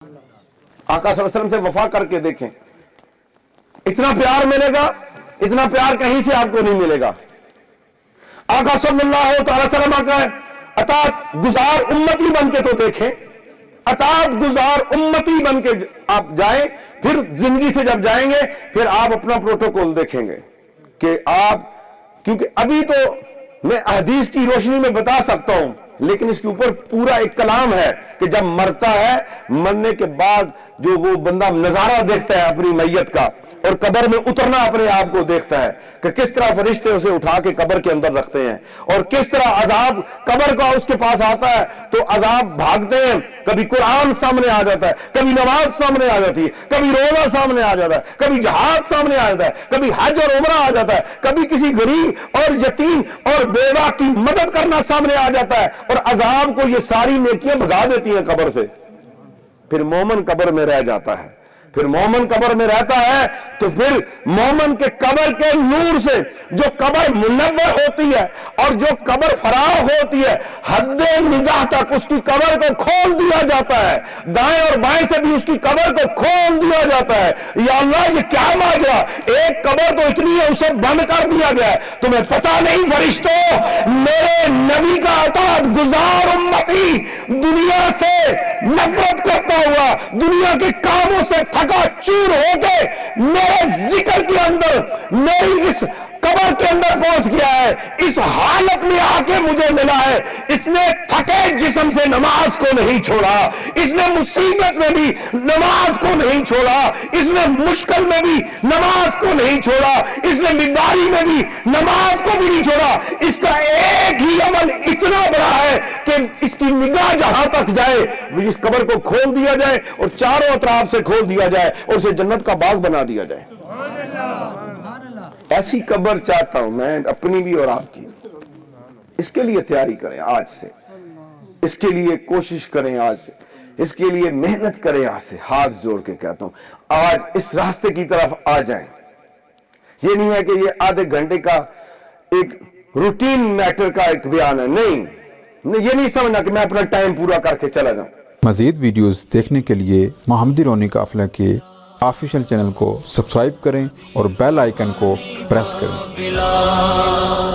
आका सल्लल्लाहु अलैहि वसल्लम से वफा करके देखें, इतना प्यार मिलेगा, इतना प्यार कहीं से आपको नहीं मिलेगा। आका सल्लल्लाहु अलैहि वसल्लम का अतात गुजार उम्मती बन के तो देखें, अतात गुजार उम्मती बन के आप जाएं, फिर जिंदगी से जब जाएंगे फिर आप अपना प्रोटोकॉल देखेंगे कि आप, क्योंकि अभी तो मैं हदीस की रोशनी में बता सकता हूं, लेकिन इसके ऊपर पूरा एक कलाम है कि जब मरता है, मरने के बाद जो वो बंदा नजारा देखता है अपनी मैयत का और कब्र में उतरना अपने आप को देखता है कि किस तरह फरिश्ते उसे उठा के कब्र के अंदर रखते हैं और किस तरह अजाब कब्र का उसके पास आता है तो अजाब भागते हैं। कभी कुरान सामने आ जाता है, कभी नमाज सामने आ जाती है, कभी रोजा सामने आ जाता है, कभी जहाद सामने आ जाता है, कभी हज और उमरा आ जाता है, कभी किसी गरीब और यतीम और बेवा की मदद करना सामने आ जाता है और अजाब को ये सारी नेकियां भगा देती हैं कब्र से। फिर मोमन कब्र में रह जाता है, फिर मोमन कब्र में रहता है तो फिर मोमन के कब्र के नूर से जो कब्र मुनव्वर होती है और जो कब्र फराग होती है, हद्दे निगाह तक उसकी कब्र को खोल दिया जाता है, दाएं और बाएं से भी उसकी कब्र को खोल दिया जाता है। या अल्लाह ये क्या माजरा, एक कब्र तो इतनी है उसे बंद कर दिया गया है, तुम्हें पता नहीं फरिश्तों, मेरे नबी का अतात गुजार उम्मती दुनिया से नफरत करता हुआ, दुनिया के कामों से थका चूर होके मेरे जिक्र के अंदर, मेरी इस कब्र के अंदर पहुंच गया है, इस हालत में आके मुझे मिला है। इसने थके जिस्म से नमाज को नहीं छोड़ा, इसने मुसीबत में भी नमाज को नहीं छोड़ा, इसने मुश्किल में भी नमाज को नहीं छोड़ा, इसने बीमारी में भी नमाज को भी नहीं छोड़ा। इसका एक ही अमल इतना बड़ा है कि इसकी निगाह जहां तक जाए, इस कब्र को खोल दिया जाए और चारों तरफ से खोल दिया जाए और उसे जन्नत का बाग बना दिया जाए। ऐसी कब्र चाहता हूं मैं, अपनी भी और आपकी। इसके लिए तैयारी करें आज से, इसके लिए कोशिश करें आज से, इसके लिए मेहनत करें आज से। हाथ जोड़ के कहता हूं आज इस रास्ते की तरफ आ जाएं। ये नहीं है कि ये आधे घंटे का एक रूटीन मैटर का एक बयान है, नहीं, ये नहीं समझना कि मैं अपना टाइम पूरा करके चला जाऊं। मजीद वीडियोस देखने के लिए मोहम्मदी रोनी काफिला के ऑफिशियल चैनल को सब्सक्राइब करें और बेल आइकन को प्रेस करें।